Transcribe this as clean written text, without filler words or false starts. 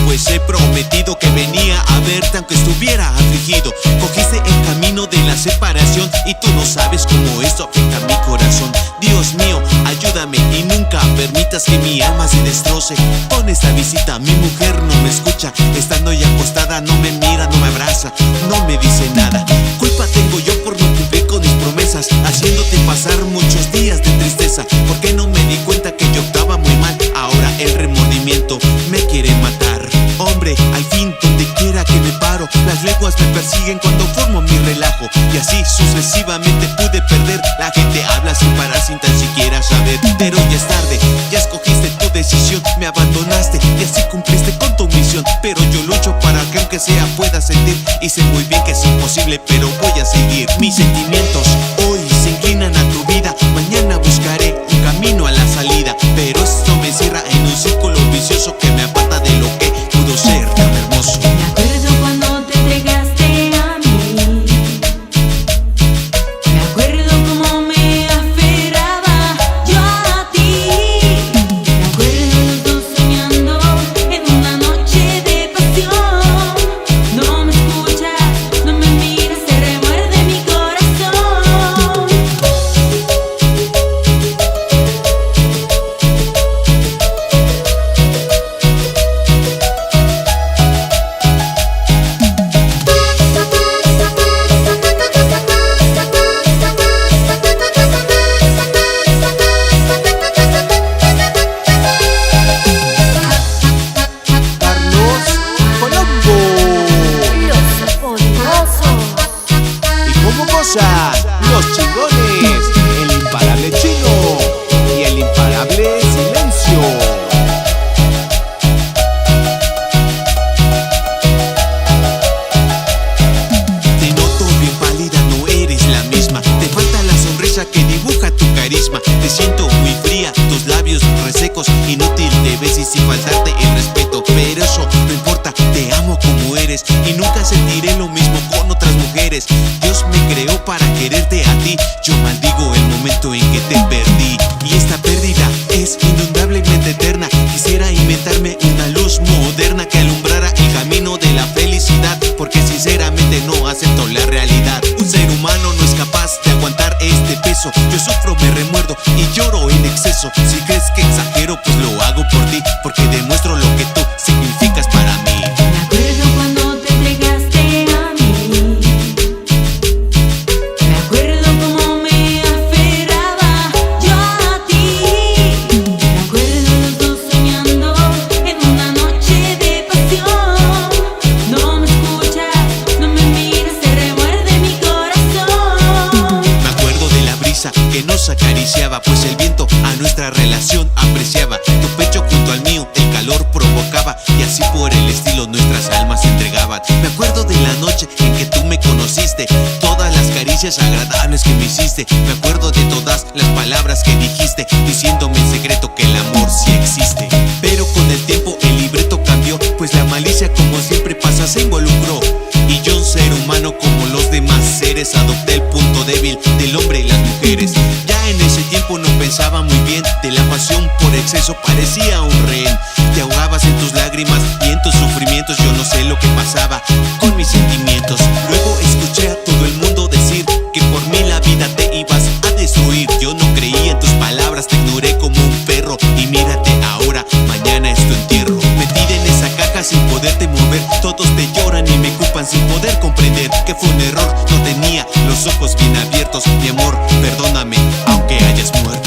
Pues he prometido que venía a verte aunque estuviera afligido. Cogiste el camino de la separación y tú no sabes cómo esto afecta a mi corazón. Dios mío, ayúdame y nunca permitas que mi alma se destroce. Pon esta visita, mi mujer no me escucha. Estando ya acostada no me mira, no me abraza, no me dice nada. Culpa tengo yo por no cumplir con mis promesas, haciéndote pasar muchos días de tristeza. Porque no me di cuenta que yo actuaba muy mal. Ahora el remordimiento me quiere matar. Hombre, al fin donde quiera que me paro, las lenguas me persiguen cuando formo mi relajo. Y así sucesivamente pude perder. La gente habla sin parar, sin tan siquiera saber. Pero ya es tarde, ya escogiste tu decisión. Me abandonaste y así cumpliste con tu misión. Pero yo lucho para que aunque sea pueda sentir. Y sé muy bien que es imposible, pero voy a seguir. Mis sentimientos hoy se inclinan a tu vida. Mañana buscaré un camino a la salida. Pero esto me cierra en un círculo vicioso que me aparta de lo que pudo ser tan hermoso. Me acuerdo cuando te entregaste a mí. Me acuerdo cómo me aferraba yo a ti. Me acuerdo los dos soñando en una noche de pasión. No me escuchas, no me miras, se remuerde mi corazón. Carlos Colombo. Los poderosos. ¿Y cómo goza? Los chingones, el imparable Chino y el imparable Silencio. Te noto bien pálida, no eres la misma. Te falta la sonrisa que dibuja tu carisma. Te siento muy fría, tus labios resecos. Inútil te ves y sin faltarte el respeto. Pero eso no importa, te amo como eres. Y nunca sentiré lo mismo con otras mujeres. Dios me creó para quererte a ti. Yo maldigo el momento en que te perdí. Y esta pérdida es inundablemente eterna. Quisiera inventarme una luz moderna que alumbrara el camino de la felicidad. Porque sinceramente no acepto la realidad. Un ser humano no es capaz de aguantar este peso. Yo sufro, me remuerdo y lloro en exceso. Si crees que exagero, pues lo hago por ti. Porque demuestro lo que tú significas para mí. Me acuerdo cuando te entregaste a mí. Me acuerdo cómo me aferraba yo a ti. Me acuerdo los dos soñando en una noche de pasión. No me escuchas, no me miras, se remuerde mi corazón. Me acuerdo de la brisa que nos acariciaba, pues el viento a nuestra relación apreciaba. Tu pecho junto al mío, el calor provocaba. Y así por el estilo nuestras almas se entregaban. Me acuerdo de la noche en que tú me conociste, todas las caricias agradables que me hiciste. Me acuerdo de todas las palabras que dijiste, diciéndome en secreto que el amor sí existe. Pero con el tiempo el libreto cambió, pues la malicia como siempre pasa se involucró. Y yo, un ser humano como los demás seres, adopté el punto débil del hombre y las mujeres. Ya en ese tiempo no pensaba muy bien, de la pasión por exceso parecía un rehén. Te ahogabas en tus lágrimas y en tus sufrimientos. Yo no sé lo que pasaba con mis sentimientos. Luego escuché a todo el mundo decir que por mí la vida te ibas a destruir. Yo no creía en tus los ojos bien abiertos. Mi amor, perdóname, aunque hayas muerto.